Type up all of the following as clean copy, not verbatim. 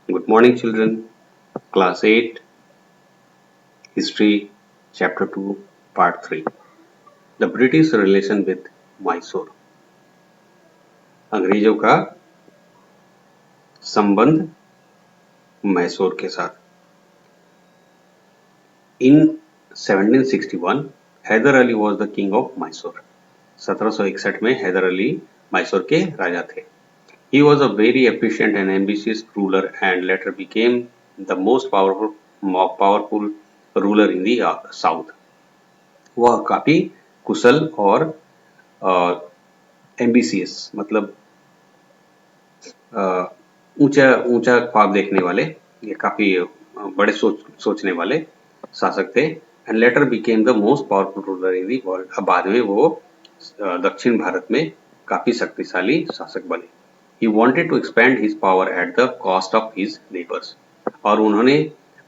Good morning, children. Class 8, History, Chapter 2, Part 3. The British Relation with Mysore. अंग्रेजों का संबंध मैसूर के साथ. In 1761, Haider Ali was the king of Mysore. 1761 में हैदर अली मैसूर के राजा थे. He was a very efficient and ambitious ruler and later became the most powerful ruler in the south. वह काफी कुशल और एम्बिशियस मतलब ऊंचा ऊंचा ख्वाब देखने वाले, ये काफी बड़े सोचने वाले शासक थे. And later became the most powerful ruler in the world. अब बाद में वो दक्षिण भारत में काफी शक्तिशाली शासक बने. He wanted to expand his power at the cost of his neighbours. और उन्होंने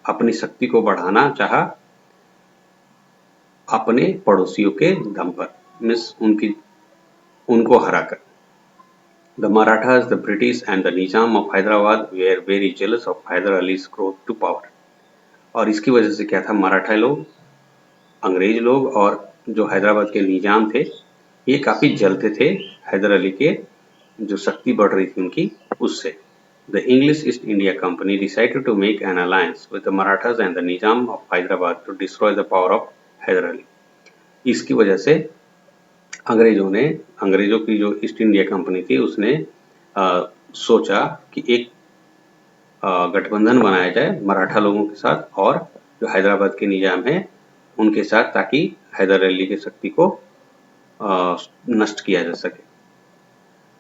अपनी शक्ति को बढ़ाना चाहा अपने पड़ोसियों के दम पर, मीन्स उनको हराकर. The Marathas, the British and the Nizam of Hyderabad were very jealous of Hyder Ali's growth to power. और इसकी वजह से क्या था, मराठा लोग, अंग्रेज लोग और जो हैदराबाद के निजाम थे, ये काफी जलते थे हैदर अली के जो शक्ति बढ़ रही थी उनकी उससे. The English East India Company decided to make an alliance with the Marathas and the Nizam of Hyderabad to destroy the power of Haider Ali. इसकी वजह से अंग्रेजों की जो ईस्ट इंडिया कंपनी थी उसने सोचा कि एक गठबंधन बनाया जाए मराठा लोगों के साथ और जो हैदराबाद के निजाम है उनके साथ, ताकि हैदर अली की शक्ति को नष्ट किया जा सके.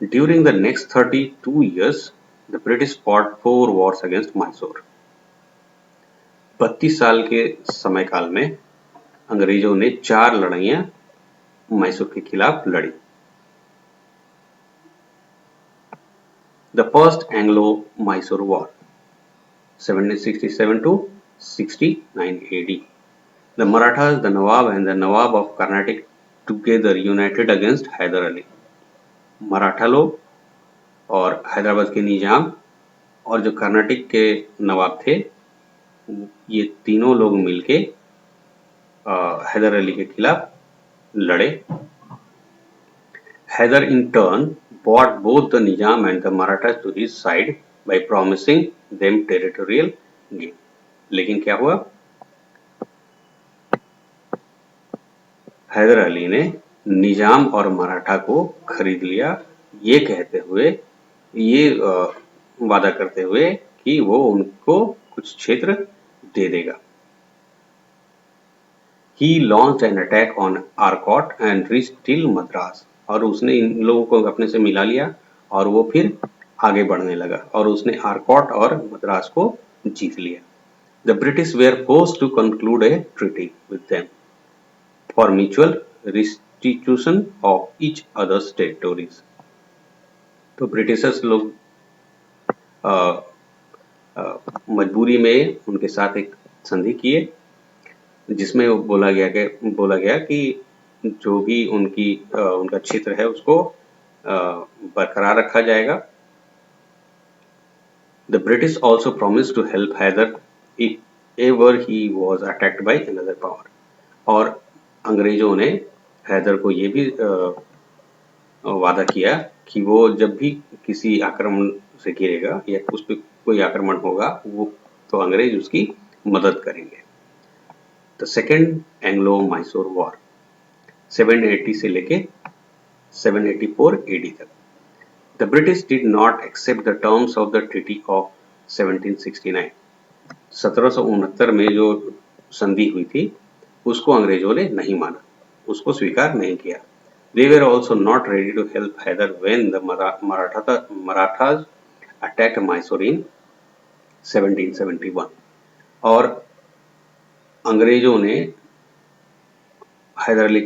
During the next 32 years the British fought 4 wars against Mysore. 32 साल के समय काल में अंग्रेजों ने 4 लड़ाइयां मैसूर के खिलाफ लड़ी. The first Anglo-Mysore War, 1767 to 69 AD. The Marathas, the Nawab and the Nawab of Carnatic together united against Haider Ali. Maratha लोग और हैदराबाद के निजाम और जो कर्नाटक के नवाब थे, ये तीनों लोग मिलके हैदर अली के खिलाफ लड़े. Haider in turn brought both the Nizam and the Marathas to his side by promising them territorial gain. लेकिन क्या हुआ, हैदर अली ने निजाम और मराठा को खरीद लिया, ये कहते हुए, ये वादा करते हुए कि वो उनको कुछ क्षेत्र दे देगा. He launched an attack on Arcot and reached till Madras. और उसने इन लोगों को अपने से मिला लिया और वो फिर आगे बढ़ने लगा और उसने आरकॉट और मद्रास को जीत लिया. The British were forced to conclude a treaty with them for mutual restitution of each other's territories. तो ब्रिटिशर्स लोग मजबूरी में उनके साथ एक संधि किए जिसमें बोला गया कि जो भी उनका क्षेत्र है उसको बरकरार रखा जाएगा. The British also promised to help Hyder if ever he was attacked by another power. और अंग्रेजों ने हैदर को ये भी वादा किया कि वो जब भी किसी आक्रमण से घिरेगा या उस पर कोई आक्रमण होगा वो तो अंग्रेज उसकी मदद करेंगे. The second Anglo-Mysore War, 780 से लेके 784 AD तक. The British did not accept the terms of the Treaty of 1769. 1769 में जो संधि हुई थी उसको अंग्रेजों ने नहीं माना, उसको स्वीकार नहीं किया. They were also not ready to help Hyder when the Marathas attacked Mysore in 1771. और अंग्रेजों ने हैदर अली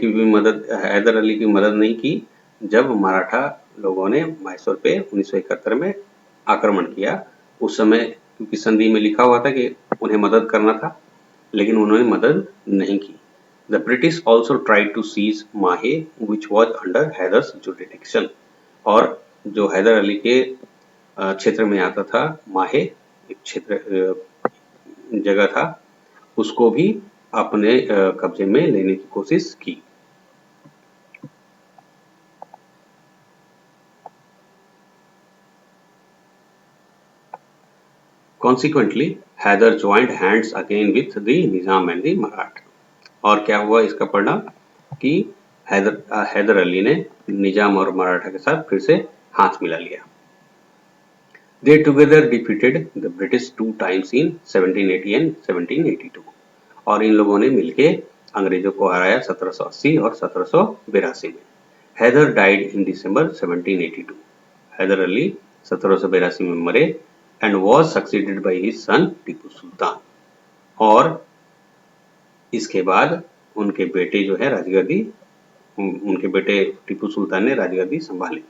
की मदद नहीं की जब मराठा लोगों ने मैसूर पे 1971 में आक्रमण किया. उस समय क्योंकि संधि में लिखा हुआ था कि उन्हें मदद करना था, लेकिन उन्होंने मदद नहीं की. The British also tried to seize Mahe, which was under Hyder's jurisdiction. और जो हैदर अली के क्षेत्र में आता था माहे, एक क्षेत्र जगह था, उसको भी अपने कब्जे में लेने की कोशिश की। Consequently, Haider joined hands again with the Nizam and the Maratha. और क्या हुआ इसका परिणाम कि हैदर अली ने निजाम और मराठा के साथ फिर से हाथ मिला लिया। They together defeated the British 2 times in 1780 and 1782। और इन लोगों ने मिलके अंग्रेजों को हराया 1780 और 1782 में। हैदर डाइड इन दिसंबर 1782। हैदर अली 1782 में मरे and was succeeded by his son Tipu Sultan. और इसके बाद उनके बेटे जो है राजगद्दी, उनके बेटे टीपू सुल्तान ने राजगद्दी संभाली।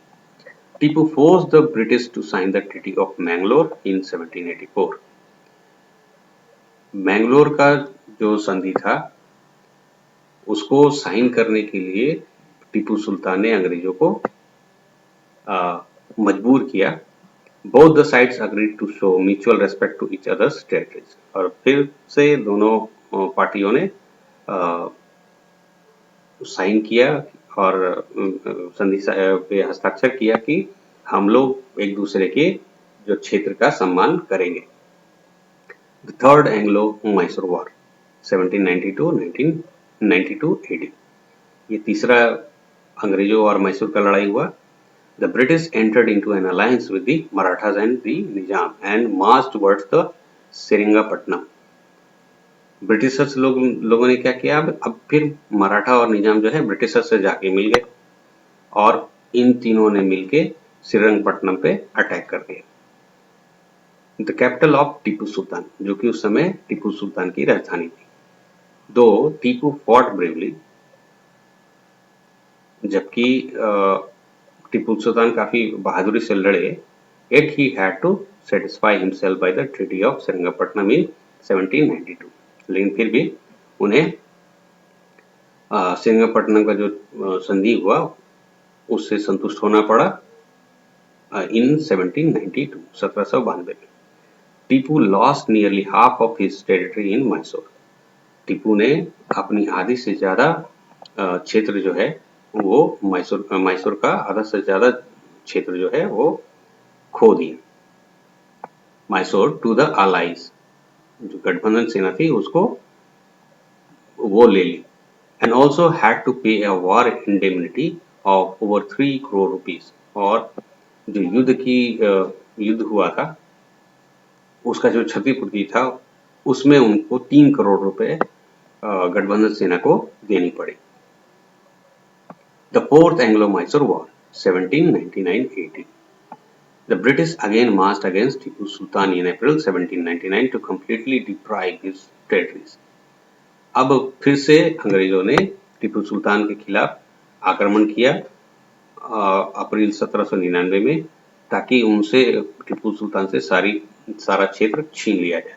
Tipu forced the British to sign the Treaty of Mangalore in 1784। Mangalore का जो संधि था उसको साइन करने के लिए टीपू सुल्तान ने अंग्रेजों को मजबूर किया। Both the sides agreed to show mutual respect to each other's territories। और फिर से दोनों पार्टियों ने साइन किया और संधि पे हस्ताक्षर किया कि हम लोग एक दूसरे के जो क्षेत्र का सम्मान करेंगे। The Third Anglo-Mysore War 1792 AD। ये तीसरा अंग्रेजों और मैसूर का लड़ाई हुआ। The British entered into an alliance with the Marathas and the Nizam and marched towards the Seringapatam। Britishers लोगों ने क्या किया, अब फिर मराठा और निजाम जो है ब्रिटिशर्स से जाके मिल गए और इन तीनों ने मिलके श्रीरंगपट्टनम पे अटैक कर दिया। The capital of Tipu Sultan, जो कि उस समय टीपू सुल्तान की राजधानी थी। दो टीपू फॉट ब्रेवली, जबकि टीपू सुल्तान काफी बहादुरी से लड़े, yet he had to satisfy himself by the Treaty of Seringapatam in 1792। लेकिन फिर भी उन्हें सेरिंगपट्टनम का जो संधि हुआ उससे संतुष्ट होना पड़ा इन 1792 1792 में। Tipu lost nearly half of his territory in Mysore. Tipu ने अपनी आधी से ज्यादा क्षेत्र जो है वो मैसूर का आधा से ज्यादा क्षेत्र जो है वो खो दिया। मैसूर टू द अलाइज, जो गठबंधन सेना थी उसको वो ले ली। एंड ऑल्सो हैड टू पे a war indemnity of over 3 crore rupees. और जो युद्ध हुआ था उसका जो क्षतिपूर्ति था उसमें उनको 3 करोड़ रुपए गठबंधन सेना को देनी पड़ी। The Fourth Anglo-Mysore War 1799 AD। The British again marched against Tipu Sultan in April 1799 to completely deprive his territories। अब फिर से अंग्रेजों ने टीपू सुल्तान के खिलाफ आक्रमण किया अप्रैल 1799 में, ताकि उनसे टीपू सुल्तान से सारा क्षेत्र छीन लिया जाए।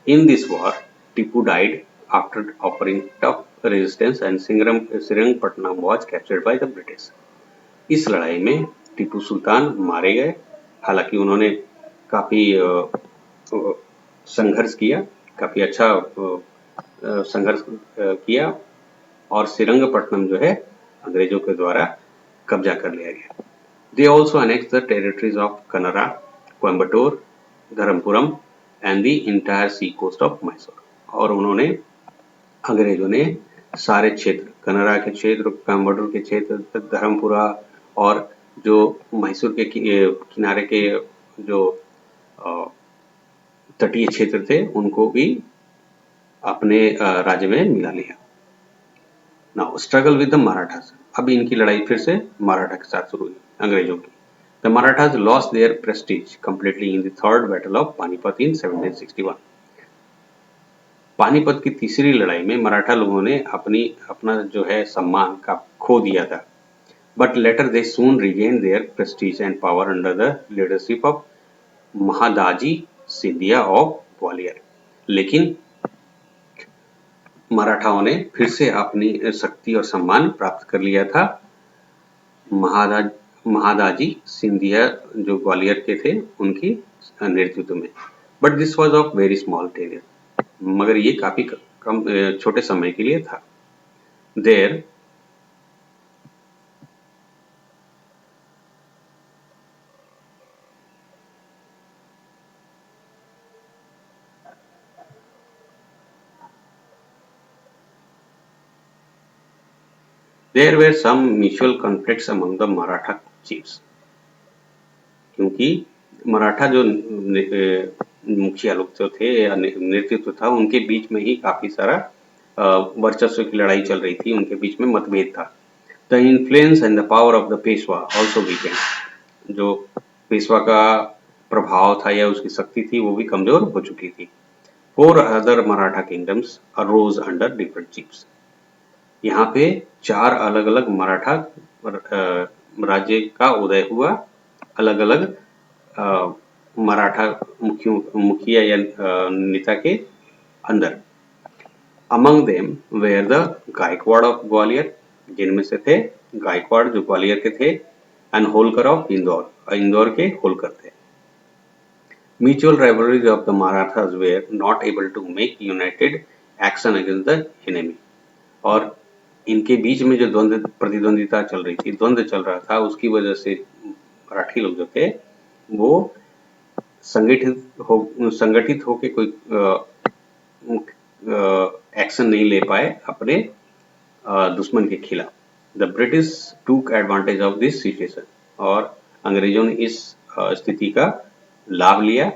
In this war, Tipu died after offering tough resistance and Seringapatam was captured by the British। इस लड़ाई में टीपू सुल्तान मारे गए। हालांकि उन्होंने काफी संघर्ष किया, काफी अच्छा संघर्ष किया और श्रीरंगपट्टनम जो है अंग्रेजों के द्वारा कब्जा कर लिया गया। They also annexed the territories of Kannada, Coimbatore, Dharmapuram and the entire sea coast of Mysore। और उन्होंने अंग्रेजों ने सारे क्षेत्र, कन्नड़ा के क्षेत्र, कोयम्बटूर के क्षेत्र, धर्मपुरा और जो मैसूर के किनारे के जो तटीय क्षेत्र थे उनको भी अपने राज्य में मिला लिया। Now struggle with the Marathas. अब इनकी लड़ाई फिर से मराठा के साथ शुरू हुई, अंग्रेजों की। The Marathas lost their prestige completely in the third battle of Panipat in 1761। Panipat की तीसरी लड़ाई में मराठा लोगों ने अपना जो है सम्मान का खो दिया था। But later they soon regain their prestige and power under the leadership of Mahadaji Scindia of Gwalior. लेकिन मराठाओं ने फिर से अपनी शक्ति और सम्मान प्राप्त कर लिया था महादाजी सिंधिया जो ग्वालियर के थे उनकी नेतृत्व में। But this was of very small terrier, मगर ये काफी कम छोटे समय के लिए था। There there were some mutual conflicts among the Maratha chiefs, क्योंकि मराठा जो मुखिया लोग जो थे या नेतृत्व था, उनके बीच में ही काफी सारा वर्चस्व की लड़ाई चल रही थी, उनके बीच में मतभेद था। The influence and the power of the Peshwa also weekend, जो पेशवा का प्रभाव था या उसकी शक्ति थी वो भी कमजोर हो चुकी थी। 4 other Maratha kingdoms arose under different chiefs, यहाँ पे 4 अलग-अलग मराठा राज्य का उदय हुआ, अलग-अलग मराठा मुखिया या नेता के अंदर। Among them were the Gaekwad of Gwalior, जिनमें से थे गायकवाड़ जो ग्वालियर के थे, एंड होलकर ऑफ इंदौर, इंदौर के होलकर थे। Mutual rivalries of the Marathas were not able to make united action against the enemy, और इनके बीच में जो द्वंद्व प्रतिद्वंदिता चल रही थी, द्वंद्व चल रहा था, उसकी वजह से मराठी लोग जो थे वो संगठित होके कोई एक्शन नहीं ले पाए अपने दुश्मन के खिलाफ। द ब्रिटिश टूक एडवांटेज ऑफ दिस सिचुएशन, और अंग्रेजों ने इस स्थिति का लाभ लिया,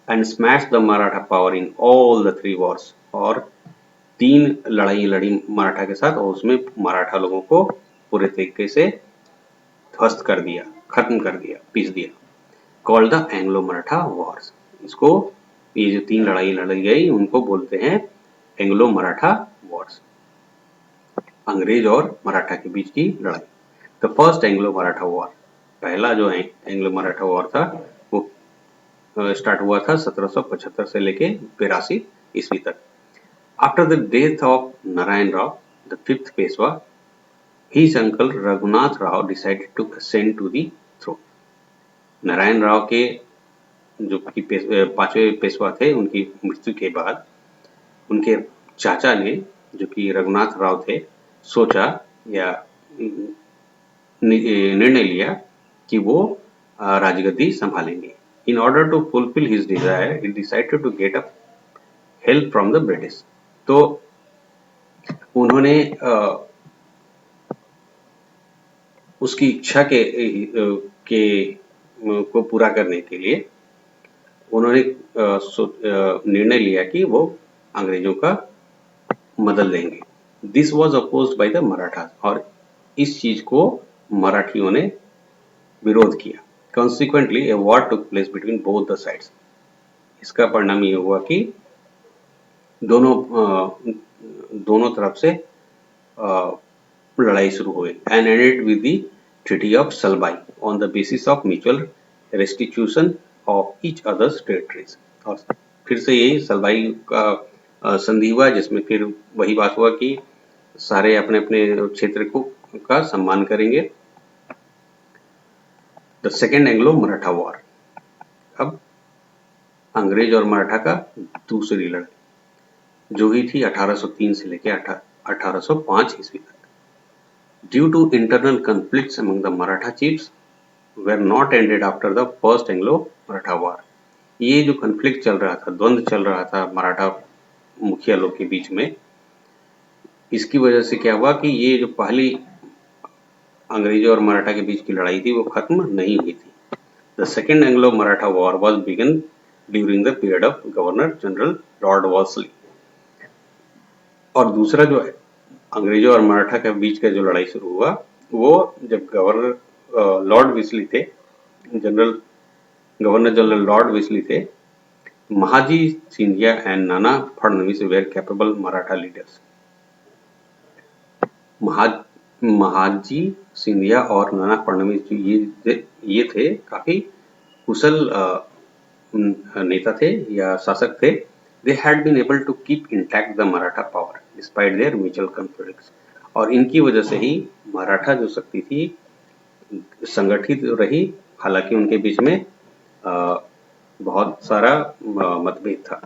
and smash the Maratha power in all the 3 Wars, और 3 लड़ाई लड़ी मराठा के साथ, और उसमें मराठा लोगों को पूरे तरीके से ध्वस्त कर दिया, खत्म कर दिया, पीस दिया। Called the Anglo Maratha Wars, इसको ये जो 3 लड़ाई लड़ी गई उनको बोलते हैं एंग्लो मराठा वॉर्स, अंग्रेज और मराठा के बीच की लड़ाई। The first Anglo Maratha war, पहला जो एंग्लो मराठा वॉर था वो स्टार्ट हुआ था 1775 से लेके 82 ईस्वी तक। After the death of Narayan Rao the 5th Peshwa, his uncle Raghunath Rao decided to ascend to the throne। Narayan Rao के जो कि 5वें पेशवा थे, उनकी मृत्यु के बाद उनके चाचा ने, जो कि रघुनाथ राव थे, सोचा या निर्णय लिया कि वो राजगद्दी संभालेंगे। In order to fulfill his desire, he decided to get up help from the British। तो उन्होंने उसकी इच्छा को पूरा करने के लिए उन्होंने निर्णय लिया कि वो अंग्रेजों का मदद लेंगे। This was opposed by the Maratha, और इस चीज को मराठियों ने विरोध किया। Consequently, a war took place between both the sides। इसका परिणाम ये हुआ कि दोनों तरफ से लड़ाई शुरू हुई, and ended with the Treaty of Salbai on the basis of mutual restitution of each other's territories। और फिर से यही सलबाई का संधि हुआ, जिसमें फिर वही बात हुआ कि सारे अपने अपने क्षेत्र का सम्मान करेंगे। The second Anglo Maratha war, अब अंग्रेज और मराठा का दूसरी लड़ाई, जो ही थी 1803 से लेकर 1805 ईस्वी तक। Due to internal conflicts among the Maratha chiefs were not ended after the first Anglo-Maratha war। ये जो कॉन्फ्लिक्ट चल रहा था, द्वंद्व चल रहा था मराठा मुखिया लोग के बीच में, इसकी वजह से क्या हुआ कि ये जो पहली अंग्रेजों और मराठा के बीच की लड़ाई थी वो खत्म नहीं हुई थी। The second Anglo Maratha war was begun during the period of governor general lord Wellesley. और दूसरा जो है अंग्रेजों और मराठा के बीच का जो लड़ाई शुरू हुआ, वो जब गवर्नर लॉर्ड विस्ली थे, गवर्नर जनरल लॉर्ड विस्ली थे, Mahaji Scindia and Nana Phadnavis were capable Maratha leaders. Mahaji Scindia और नाना फडणवीस ये थे काफी कुशल नेता थे या शासक थे। They had been able to keep intact the Maratha power despite their mutual conflicts। और इनकी वजह से ही मराठा जो शक्ति थी संगठित रही, हालांकि उनके बीच में बहुत सारा मतभेद था।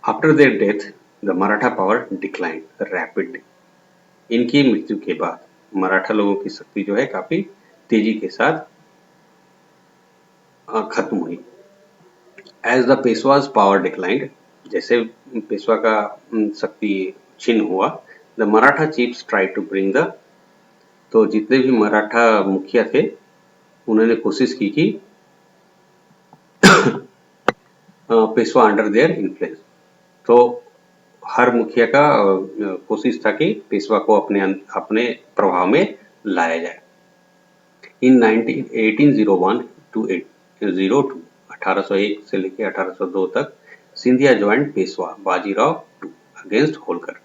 After their death the Maratha power decline rapidly. इनकी मृत्यु के बाद मराठा लोगों की शक्ति जो है काफी तेजी के साथ खत्म हुई। As the Peshwa's power declined, जैसे पेशवा का शक्ति क्षीण हुआ, the Maratha chiefs try to bring the, तो जितने भी मराठा मुखिया थे उन्होंने कोशिश की कि पेशवा अंडर देयर इन्फ्लुएंस। तो हर मुखिया का कोशिश था कि पेशवा को अपने प्रभाव में लाया जाए। इन 1801 टू 1802, 1801 से लेकर 1802 तक Scindia joint Peshwa Bajirao to against Holkar.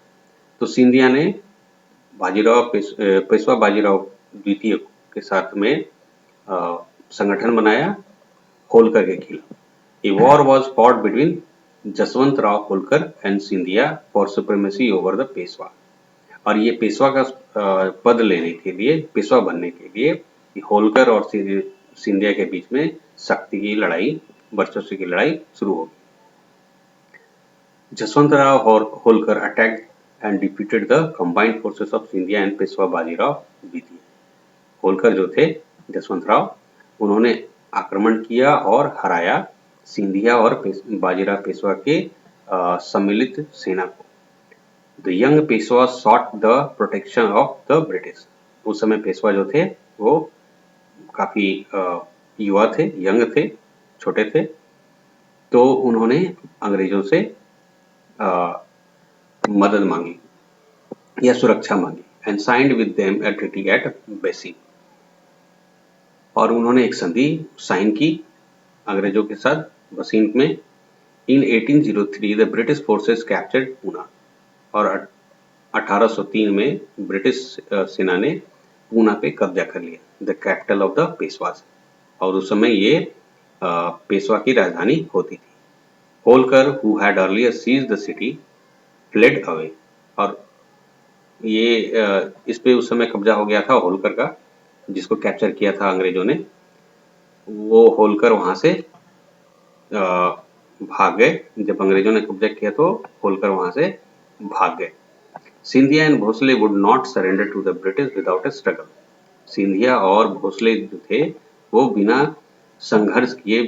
तो सिंधिया ने पेशवा बाजीराव द्वितीय के साथ में संगठन बनाया होलकर के खिलाफ। A war was fought between Jaswant Rao Holkar and Scindia for supremacy over the Peshwa. और ये पेशवा का पद लेने के लिए, पेशवा बनने के लिए होलकर और सिंधिया के बीच में शक्ति की लड़ाई, वर्चस्व की लड़ाई शुरू हो गई। Jaswant Rao Holkar attacked and defeated the combined forces of Scindia and Peshwa Bajirao द्वितीय। होलकर जो थे जसवंत राव, उन्होंने आक्रमण किया और हराया सिंधिया और बाजीराव पेशवा के सम्मिलित सेना को। The young Peshwa sought the protection of the British. उस समय पेशवा जो थे वो काफी युवा थे, यंग थे, छोटे थे, तो उन्होंने अंग्रेजों से मदद मांगी या सुरक्षा मांगी। And signed with them a treaty at Bassein. और उन्होंने एक संधि साइन की अंग्रेजों के साथ बसींत में। इन 1803 the British forces captured Poona. और 1803 में ब्रिटिश सेना ने पूना पे कब्जा कर लिया, the capital of the Peshwas. और उस समय ये पेशवा की राजधानी होती थी। Holkar who had earlier seized the city fled away. और ये इस पे उस समय कब्जा हो गया था होलकर का, जिसको कैप्चर किया था अंग्रेजों ने। वो होलकर वहां से भाग गए। जब अंग्रेजों ने कब्जा किया तो होलकर वहां से भाग गए। Scindia and Bhosle would not surrender to the British without a struggle. Scindia और भोसले जो थे वो बिना संघर्ष किए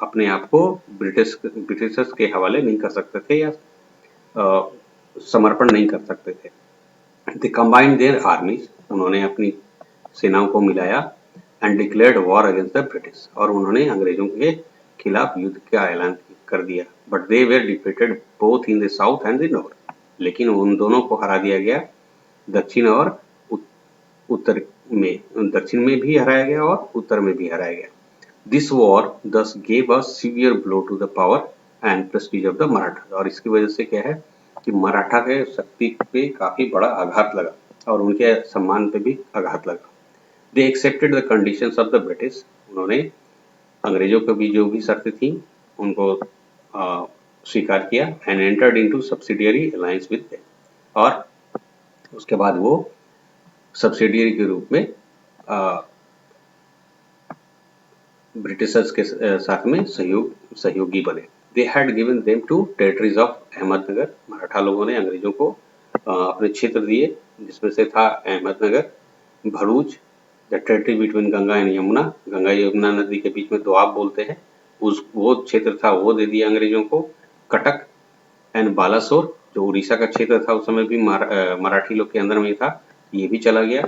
अपने आप को ब्रिटिशर्स के हवाले नहीं कर सकते थे या समर्पण नहीं कर सकते थे। दे कंबाइंड देयर आर्मीज, उन्होंने अपनी सेनाओं को मिलाया, and declared war against the British, और उन्होंने अंग्रेजों के खिलाफ युद्ध का ऐलान कर दिया। But they where defeated both in the south and the north. लेकिन उन दोनों को हरा दिया गया, दक्षिण और उत्तर में, दक्षिण में भी हराया गया और उत्तर में भी हराया गया। This war thus gave a severe blow to the power and prestige of the Maratha. और इसकी वजह से क्या है कि मराठा के शक्ति पे काफी बड़ा आघात लगा और उनके सम्मान पे भी आघात लगा। They accepted the conditions of the British. उन्होंने अंग्रेजों को भी जो भी शर्तें थी उनको स्वीकार किया। And entered into subsidiary alliance with them. और उसके बाद वो सब्सिडियरी के रूप में ब्रिटिशर्स के साथ में सहयोगी बने। They had given them two territories of Ahmednagar. Maratha लोगों ने अंग्रेजों को अपने क्षेत्र दिए, जिसमें से था Ahmednagar, Bharuch, the territory between Ganga and Yamuna. Ganga Yamuna नदी के बीच में दोआब बोलते हैं, वो क्षेत्र था वो दे दिया अंग्रेजों को। कटक एंड बालासोर, जो उड़ीसा का क्षेत्र था उस समय भी मराठी लोग के अंदर में था, ये भी चला गया।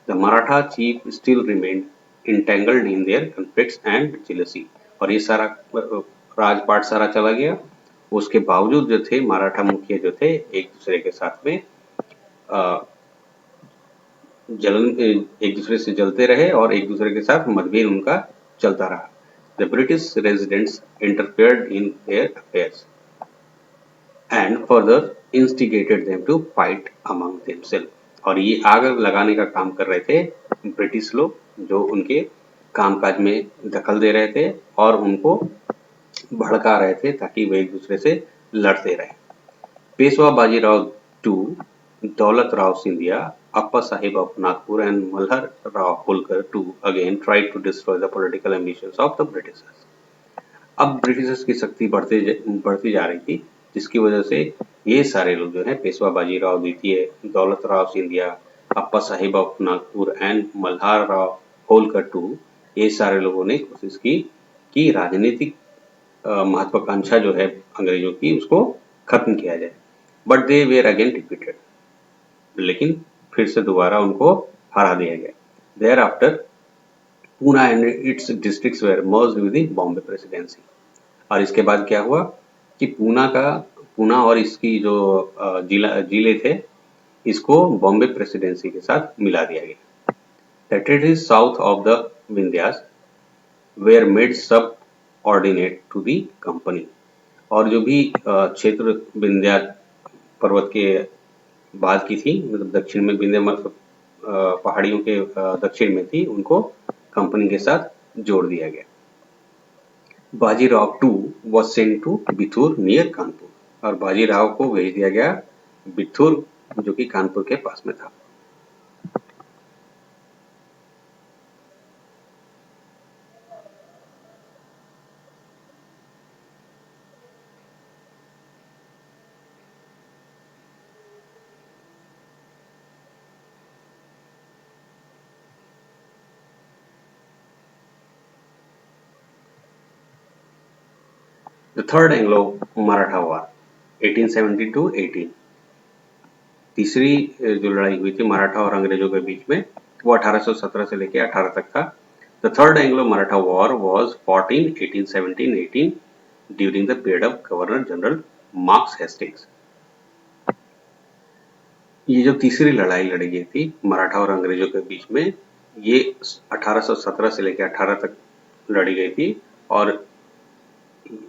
The Maratha chief still remained entangled in their conflicts and jealousy. और ये सारा राजपाट सारा चला गया। उसके बावजूद जो थे मराठा मुखिया जो थे एक दूसरे के साथ में एक दूसरे से जलते रहे और एक दूसरे के साथ मतभेद उनका चलता रहा। The British residents interfered in their affairs and further instigated them to fight among themselves. और ये आग लगाने का काम कर रहे थे ब्रिटिश लोग, जो उनके कामकाज में दखल दे रहे थे और उनको भड़का रहे थे ताकि वे एक दूसरे से लड़ते रहे। पेशवा बाजीराव टू, दौलत Rao Scindia, Appa Sahib of Nagpur and Malhar Rao Holkar too again tried to destroy the political ambitions of the Britishers. अब ब्रिटिशर्स की शक्ति बढ़ती जा रही थी, जिसकी वजह से ये सारे लोग जो हैं, पेशवा बाजीराव द्वितीय, Daulat Rao Scindia, Appa Sahib of Nagpur and Malhar Rao Holkar two, ये सारे लोगों ने कोशिश की कि राजनीतिक महत्वाकांक्षा जो है अंग्रेजों की, उसको खत्म किया जाए। But they were again defeated, लेकिन फिर से दोबारा उनको हरा दिया गया। Thereafter Poona and its districts were merged with the Bombay Presidency. और इसके बाद क्या हुआ कि पूना और इसकी जो जिले थे, इसको बॉम्बे प्रेसिडेंसी के साथ मिला दिया गया। Territories south of the Vindhyas were made सब ऑर्डिनेट टू दी कंपनी। और जो भी क्षेत्र विंध्या पर्वत के बाद की थी, मतलब दक्षिण में विंध्य पहाड़ियों के दक्षिण में थी, उनको कंपनी के साथ जोड़ दिया गया। Bajirao two was sent to Bithoor near Kanpur, और बाजीराव को भेज दिया गया बिथुर, जो कि कानपुर के पास में था। The Third Anglo-Maratha War, 1870-18। तीसरी जो लड़ाई हुई थी मराठा और अंग्रेजों के बीच में, वो 1817 से लेकर 18 तक था। The Third Anglo-Maratha War was fought in 1817-18 during the period of Governor General Marks Hastings। ये जो तीसरी लड़ाई लड़ी गई थी मराठा और अंग्रेजों के बीच में, ये 1817 से लेकर 18 तक लड़ी गई थी। और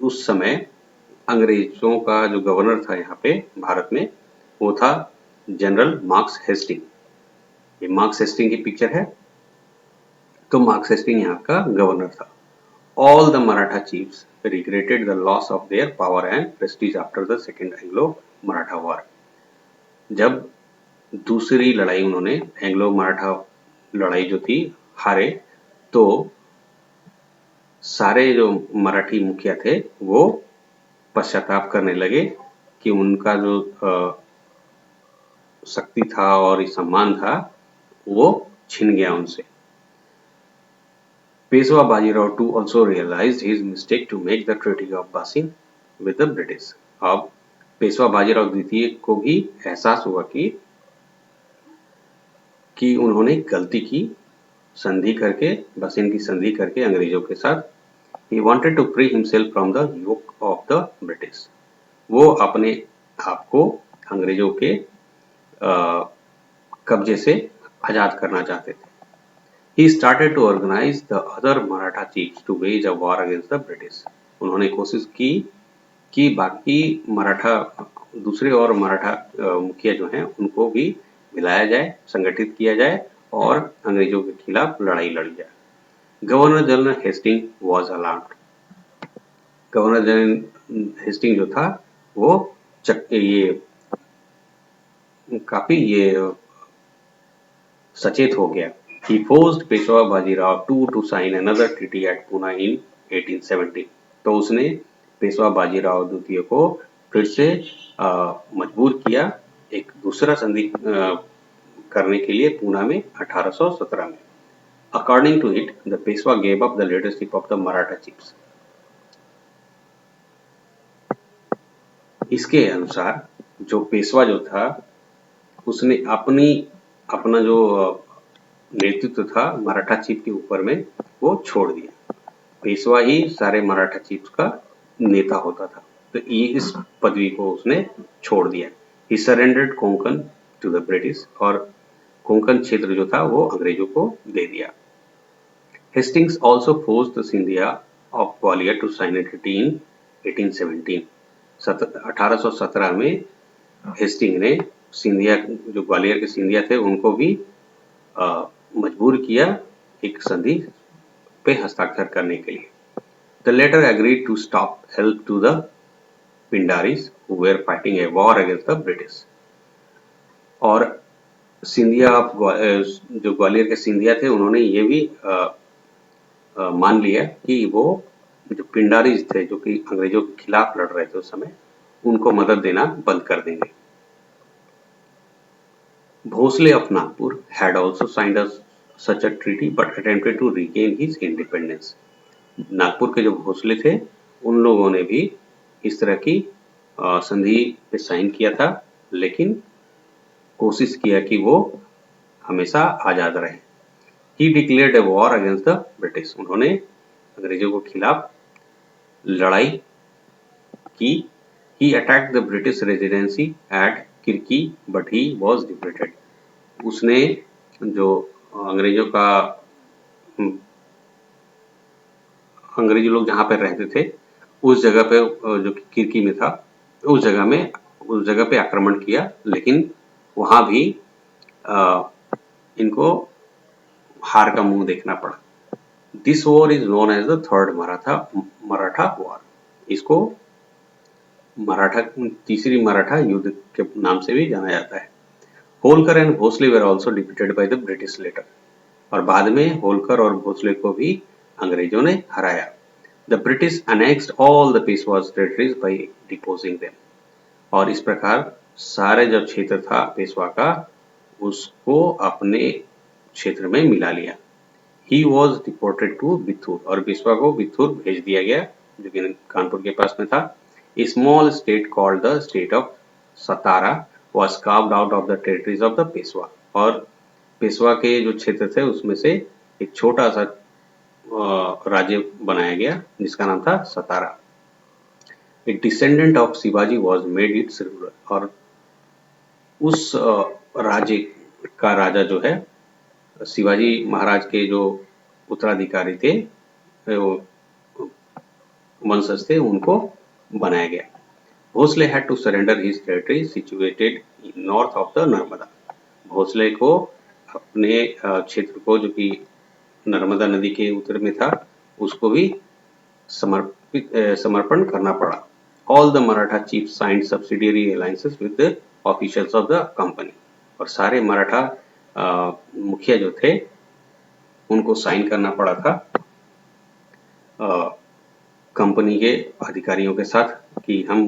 उस समय अंग्रेजों का जो गवर्नर था यहाँ पे भारत में, वो था जनरल मार्क्स हेस्टिंग। ये मार्क्स हेस्टिंग की पिक्चर है, तो मार्क्स हेस्टिंग यहाँ का गवर्नर था। All the Maratha chiefs regretted the loss of their power and prestige after the Second Anglo-Maratha War। जब दूसरी लड़ाई उन्होंने एंग्लो मराठा लड़ाई जो थी हारे, तो सारे जो मराठी मुखिया थे वो पश्चाताप करने लगे कि उनका जो शक्ति था और सम्मान था, वो छिन गया उनसे। Peshwa Bajirao two also realized his mistake to make the treaty of Basing with the British। अब पेशवा बाजीराव द्वितीय को भी एहसास हुआ कि उन्होंने गलती की संधि करके, बसिन की संधि करके अंग्रेजों के साथ। He wanted to free himself from the yoke of the British। वो अपने आप को अंग्रेजों के कब्जे से आजाद करना चाहते थे। He started to organize the other Maratha chiefs to wage a war against the British। उन्होंने कोशिश की कि बाकी दूसरे और मराठा मुखिया जो हैं उनको भी मिलाया जाए, संगठित किया जाए और अंग्रेजों के खिलाफ लड़ाई लड़ी जाए। Governor general Hastings was alarmed. Governor general Hastings जो था वो काफी सचेत हो गया। He forced Peshwa Bajirao to sign another treaty at Pune in 1870। तो उसने पेशवा बाजीराव द्वितीय को फिर से मजबूर किया एक दूसरा संधि करने के लिए पूना में 1817 में। According to it, the Peshwa gave up the leadership of the Maratha chiefs। इसके अनुसार जो पेशवा जो था, उसने अपना जो नेतृत्व था मराठा चीफ के ऊपर में, वो छोड़ दिया। पेशवा ही सारे मराठा चीफ का नेता होता था, तो ये इस पदवी को उसने छोड़ दिया। He surrendered Konkan to the British, और कोंकण क्षेत्र जो था वो अंग्रेजों को दे दिया। Hastings also forced the Scindia of Gwalior to sign a treaty in 1817। 1817 में हेस्टिंग ने सिंधिया, जो ग्वालियर के सिंधिया थे, उनको भी मजबूर किया एक संधि पे हस्ताक्षर करने के लिए। The latter agreed to stop help to the Pindaris who were fighting a war against the British। और सिंधिया जो ग्वालियर के सिंधिया थे, उन्होंने ये भी मान लिया कि वो जो पिंडारीज थे, जो कि अंग्रेजों के खिलाफ लड़ रहे थे उस समय, उनको मदद देना बंद कर देंगे। Bhosle of Nagpur had also signed such a treaty but attempted to regain his independence. Nagpur के जो भोसले थे उन लोगों ने भी इस तरह की संधि पे साइन किया था, लेकिन कोशिश किया कि वो हमेशा आजाद रहे। He declared a war against the British. उन्होंने अंग्रेजों के खिलाफ लड़ाई की। He attacked the British residency at Kirki but he was defeated. उसने जो अंग्रेजों का अंग्रेजी लोग जहाँ पर रहते थे उस जगह पे, जो कि किर्की में था, उस जगह पे आक्रमण किया, लेकिन वहाँ भी इनको हार का मुंह देखना पड़ा। This war is known as the third Maratha war. इसको तीसरी मराठा युद्ध के नाम से भी जाना जाता है। Holkar and Bhosle were also defeated by the British later. और बाद में होलकर और भोसले को भी अंग्रेजों ने हराया। The British annexed all the Peshwas territories by deposing them. और इस प्रकार सारे जो क्षेत्र था पेशवा का, उसको अपने क्षेत्र में मिला लिया। He was deported to बिथुर, और पेशवा को बिथुर भेज दिया गया, जो कि कानपुर के पास में था। A small state called the state of Satara was carved out of the territories of the Peshwa. और पेशवा के जो क्षेत्र थे उसमें से एक छोटा सा राज्य बनाया गया जिसका नाम था सतारा। A descendant of Shivaji was made its ruler। और उस राज्य का राजा जो है, शिवाजी महाराज के जो उत्तराधिकारी थे, वंशज थे, उनको बनाया गया। Bhosle had to surrender his territory situated north of the Narmada. Bhosle को अपने क्षेत्र को, जो कि नर्मदा नदी के उत्तर में था, उसको भी समर्पण करना पड़ा। All the Maratha chiefs signed subsidiary alliances with the officials of the company। और सारे मराठा मुखिया जो थे उनको साइन करना पड़ा था कंपनी के अधिकारियों के साथ कि हम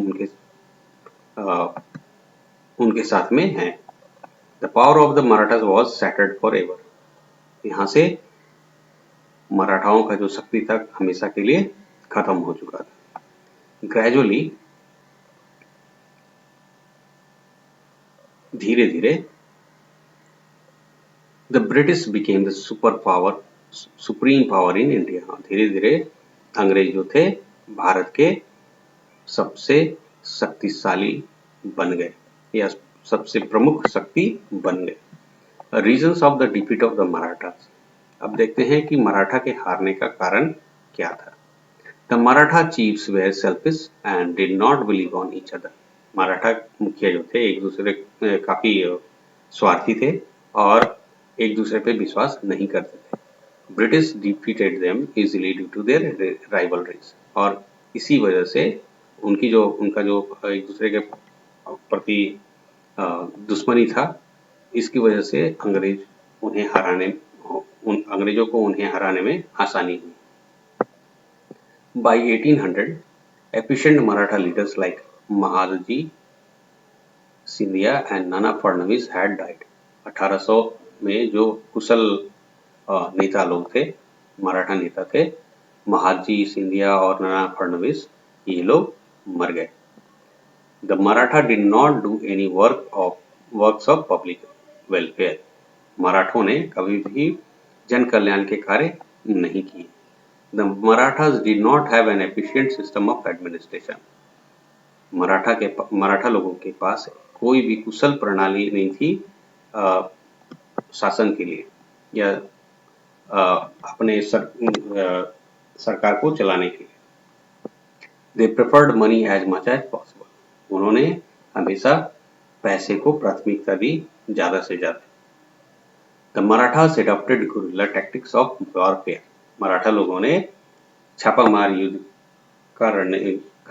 उनके साथ में हैं। The power of the Marathas was shattered forever। यहाँ से मराठाओं का जो शक्ति था हमेशा के लिए खत्म हो चुका था। Gradually, धीरे धीरे the British became the supreme power in India। धीरे धीरे अंग्रेज जो थे भारत के सबसे शक्तिशाली बन गए, या सबसे प्रमुख शक्ति बन गए। Reasons of the defeat of the Marathas. अब देखते हैं कि मराठा के हारने का कारण क्या था। The Maratha chiefs were selfish and did not believe on each other. Maratha मुखिया जो थे एक दूसरे काफी स्वार्थी थे और एक दूसरे पे विश्वास नहीं करते थे। British defeated them easily due to their rivalries. और इसी वजह से उनका जो एक दूसरे के प्रति दुश्मनी था, इसकी वजह से अंग्रेजों को उन्हें हराने में आसानी हुई। By 1800, efficient Maratha leaders like Mahadaji, Scindia and Nana Fadnavis had died। 1800 में जो कुशल नेता लोग थे, मराठा नेता थे, महादजी, सिंधिया और नाना फडणवीस, ये लोग मर गए। The Maratha did not do any works of public welfare। मराठों ने कभी भी जन कल्याण के कार्य नहीं किए। The Marathas did not have an efficient system of administration। Maratha लोगों के पास कोई भी कुशल प्रणाली नहीं थी शासन के लिए या अपने सरकार को चलाने के लिए। They preferred money as much as possible। उन्होंने हमेशा पैसे को प्राथमिकता दी ज्यादा से ज्यादा। The Marathas adopted guerrilla tactics of warfare। Maratha लोगों ने छापामार युद्ध का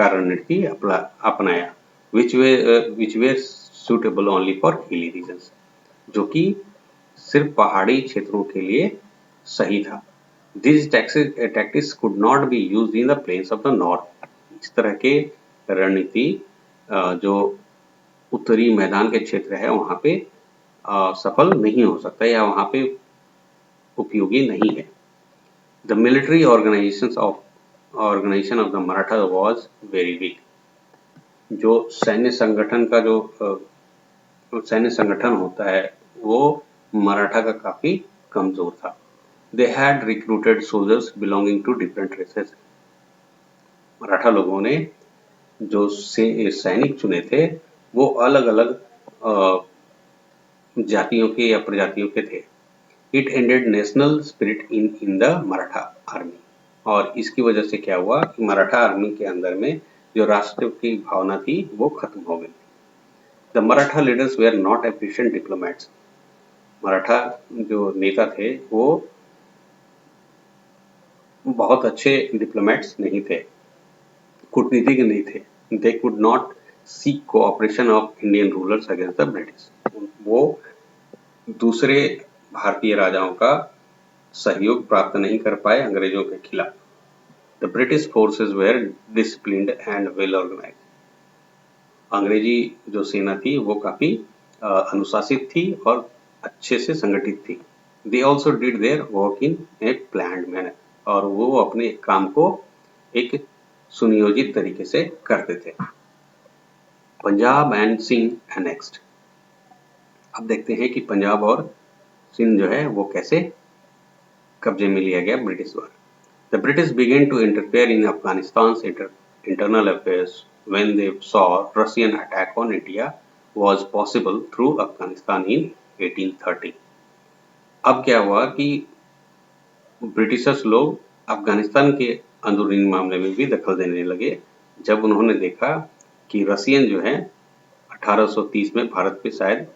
रणनीति अपनाया, which were suitable only for hilly regions। जो कि सिर्फ पहाड़ी क्षेत्रों के लिए सही था। These tactics could not be used in the plains of the north. इस तरह के रणनीति जो उत्तरी मैदान के क्षेत्र है वहां पे सफल नहीं हो सकता या वहां पे उपयोगी नहीं है. The military organization of the Maratha was very weak. जो सैन्य संगठन होता है वो मराठा का काफी कमजोर था. They had recruited soldiers belonging to different races. Maratha लोगों ने जो सैनिक चुने थे वो अलग अलग जातियों के या प्रजातियों के थे. It ended national spirit in the Maratha army. और इसकी वजह से क्या हुआ कि मराठा आर्मी के अंदर में जो राष्ट्र की भावना थी वो खत्म हो गई. The Maratha leaders were not efficient diplomats. Maratha जो नेता थे वो बहुत अच्छे डिप्लोमेट्स नहीं थे, कूटनीतिज्ञ नहीं थे. They could not seek cooperation of Indian rulers against the British. वो दूसरे भारतीय राजाओं का सहयोग प्राप्त नहीं कर पाए अंग्रेजों के खिलाफ. The British forces were disciplined and well organized. अंग्रेजी जो सेना थी वो काफी अनुशासित थी और अच्छे से संगठित थी. They also did their work in a planned manner. और वो अपने काम को एक सुनियोजित तरीके से करते थे. Punjab and Sindh annexed. अब देखते हैं कि पंजाब और सिंध जो है वो कैसे कब्जे में लिया गया ब्रिटिश द्वारा. The British began to interfere in Afghanistan's internal affairs when they saw Russian attack on India was possible through Afghanistan in 1830. अब क्या हुआ कि ब्रिटिशर्स लोग अफगानिस्तान के अंदरूनी मामले में भी दखल देने लगे जब उन्होंने देखा कि रसियन जो है 1830 में भारत पे शायद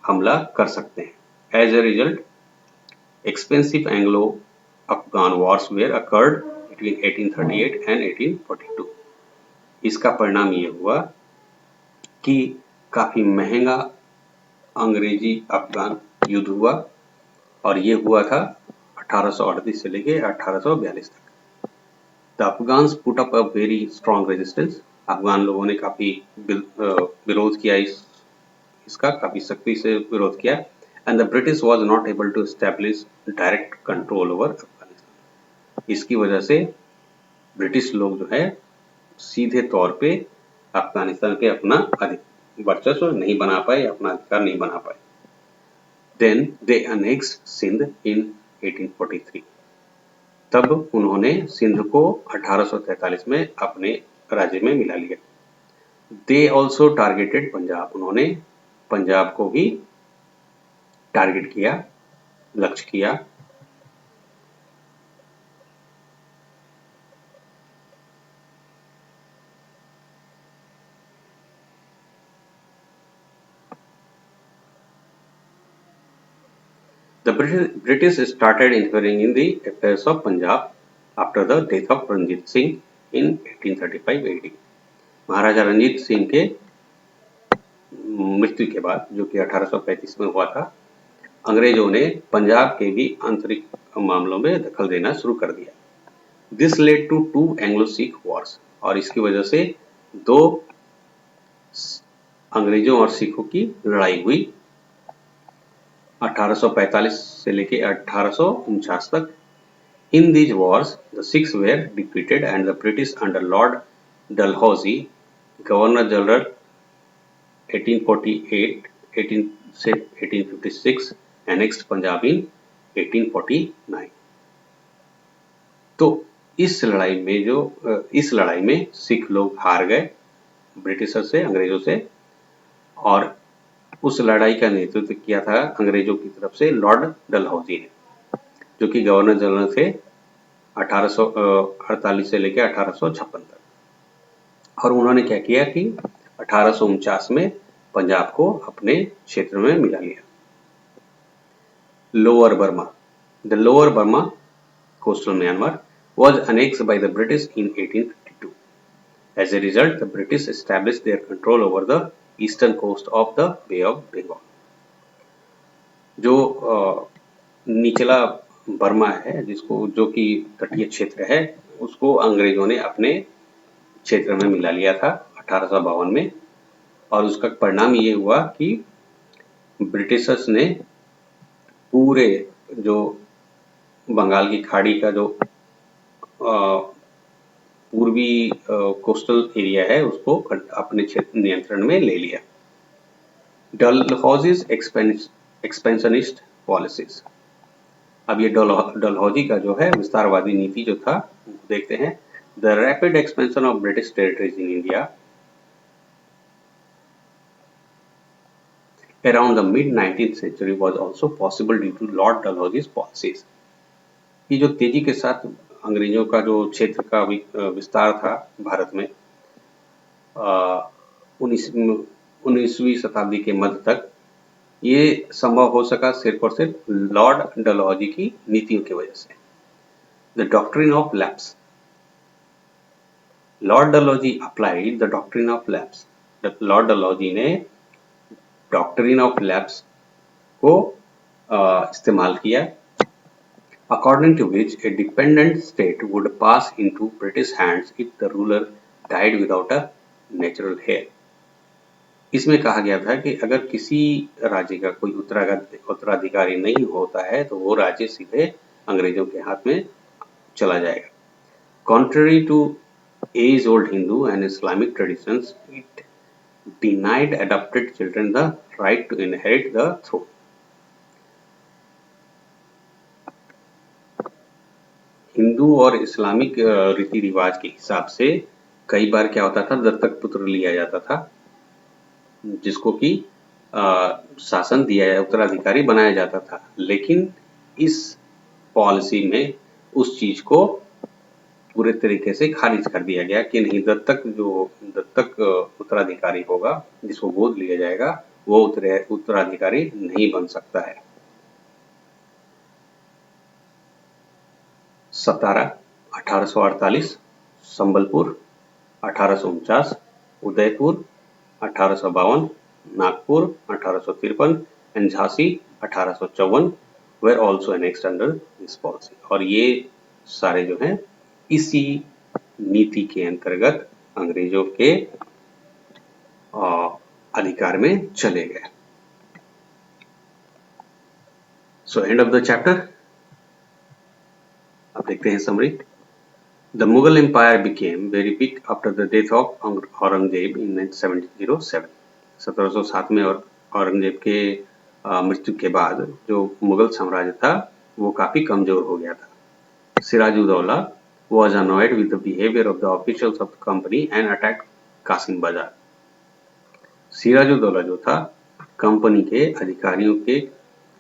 हमला कर सकते हैं. As a result, expensive Anglo-Afghan wars were occurred between 1838 and 1842. इसका परिणाम ये हुआ कि काफी महंगा अंग्रेजी अफगान युद्ध हुआ और ये हुआ था 1838 से लेके 1842 तक. The Afghans put up a very strong resistance. Afghan लोगों ने काफी विरोध किया, इसका काफी सख्ती से विरोध किया. And the British was not able to establish direct control over Afghanistan. इसकी वजह से ब्रिटिश लोग जो है सीधे तौर पे अफगानिस्तान के अपना वर्चस्व नहीं बना पाए, अपना अधिकार नहीं बना पाए. Then they annexed Sindh in 1843. तब उन्होंने सिंध को 1843 में अपने राज्य में मिला लिया. They also targeted Punjab. उन्होंने पंजाब को भी टारगेट किया, लक्ष्य किया. The British started interfering in the affairs of Punjab after the death of Ranjit Singh in 1835 AD. महाराजा रंजीत सिंह के मृत्यु के बाद, जो कि 1835 में हुआ था, अंग्रेजों ने पंजाब के भी आंतरिक मामलों में दखल देना शुरू कर दिया. This led to two Anglo-Sikh wars. और इसकी वजह से दो अंग्रेजों और सिखों की लड़ाई हुई 1845 से लेके 1849 तक. In these wars, the Sikhs were defeated and the British under Lord Dalhousie, Governor General 1848 से 1856, annexed Punjab in 1849. तो इस लड़ाई में सिख लोग हार गए ब्रिटिशर से, अंग्रेजों से. और उस लड़ाई का नेतृत्व किया था अंग्रेजों की तरफ से लॉर्ड डलहौजी ने, जो कि गवर्नर जनरल थे 1848 से लेकर 1856 तक. और उन्होंने क्या किया कि 1849 में पंजाब को अपने क्षेत्र में मिला लिया. Lower Burma. The lower Burma, coastal Myanmar, was annexed by the British in 1852. As a result, the British established their control over the eastern coast of the Bay of Bengal. जो निचला बर्मा है, जिसको जो कि तटीय क्षेत्र है, उसको अंग्रेजों ने अपने क्षेत्र में मिला लिया था 1852 में। और उसका परिणाम ये हुआ कि ब्रिटिशर्स ने पूरे जो बंगाल की खाड़ी का जो पूर्वी कोस्टल एरिया है, उसको अपने क्षेत्र नियंत्रण में ले लिया। डलहौजीज एक्सपेंशनिस्ट पॉलिसीज। अब ये डलहौजी का जो है विस्तारवादी नीति जो था, देखते हैं। The rapid expansion of British territories in India around the mid 19th century was also possible due to Lord Dalhousie's policies। ये जो तेजी के साथ अंग्रेजों का जो क्षेत्र का विस्तार था भारत में 19वीं शताब्दी के मध्य तक, ये संभव हो सका सिर्फ और सिर्फ लॉर्ड डलहौजी की नीतियों की वजह से। The doctrine of lapse. Lord Dalhousie applied the doctrine of lapse. Lord Dalhousie ने डॉक्ट्रिन ऑफ लैप्स को इस्तेमाल किया, according to which a dependent state would pass into British hands if the ruler died without a natural heir। इसमें कहा गया था कि अगर किसी राज्य का कोई उत्तराधिकारी नहीं होता है तो वो राज्य सीधे अंग्रेजों के हाथ में चला जाएगा। Contrary to age-old Hindu and Islamic traditions, it denied adopted children the right to inherit the throne। Hindu और इस्लामिक रीति रिवाज के हिसाब से कई बार क्या होता था, दत्तक पुत्र लिया जाता था, जिसको कि शासन दिया उत्तराधिकारी बनाया जाता था। लेकिन इस पॉलिसी में उस चीज को पूरे तरीके से खारिज कर दिया गया कि नहीं, दत्तक उत्तराधिकारी होगा, जिसको गोद लिया जाएगा, वो उत्तराधिकारी नहीं बन सकता है। सतारा 1848, Sambalpur 1849, Udaipur 1852, Nagpur 1853 and Jhansi 1854 were also annexed under this policy। और ये सारे जो हैं इसी नीति के अंतर्गत अंग्रेजों के अधिकार में चले गए। So end of the chapter. अब देखते हैं summary. The Mughal Empire became very big after the death of Aurangzeb in 1707। 1707 में औरंगजेब के मृत्यु के बाद जो मुगल साम्राज्य था वो काफी कमजोर हो गया था। Siraj-ud-Daulah was annoyed with the behavior of the officials of the company and attacked Qasim बाजार। सिराजुद्दौला जो था कंपनी के अधिकारियों के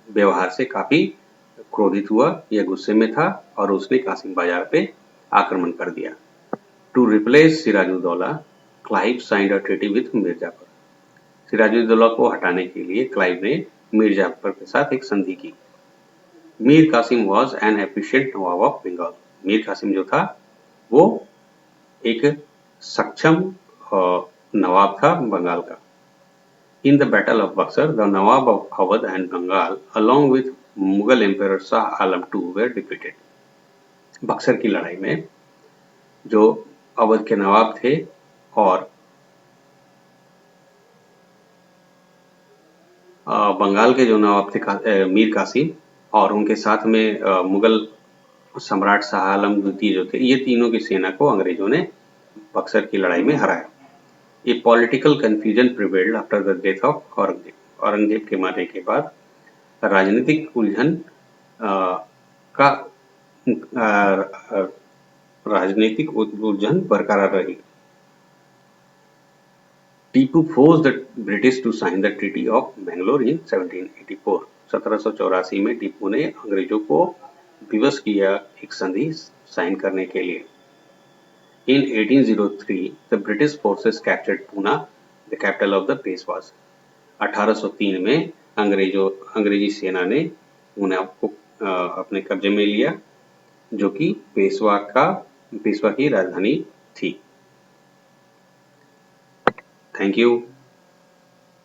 व्यवहार से काफी क्रोधित हुआ या गुस्से में था और उसने कासिम बाजार पे आक्रमण कर दिया। To replace Sirajuddaulah, Clive signed a treaty with Mir Jafar. Sirajuddaulah को हटाने के लिए क्लाइव ने मीर जाफर के साथ एक संधि की। Mir Qasim was an efficient nawab of Bengal. Mir Qasim जो था वो एक सक्षम नवाब था बंगाल का। In the battle of Buxar, the nawab of Awadh and Bengal along with Mughal empire Shah Alam II were defeated। Buxar की लड़ाई में जो अवध के नवाब थे और बंगाल के जो नवाब थे मीर कासिम और उनके साथ में मुगल सम्राट शाह आलम द्वितीय जो थे, ये तीनों की सेना को अंग्रेजों ने बक्सर की लड़ाई में हराया। ये political confusion prevailed after the death of Aurangzeb. Aurangzeb के मरने के बाद राजनीतिक उलझन बरकरार रही। Tipu forced the British to sign the treaty of Mangalore in 1784। 1784 में टीपू ने अंग्रेजों को विवश किया एक संधि साइन करने के लिए। In 1803, the British forces captured Pune, the capital of the Peshwas. 1803 में अंग्रेजी सेना ने पुणे को अपने कब्जे में लिया, जो कि पेशवा की राजधानी थी। Thank you.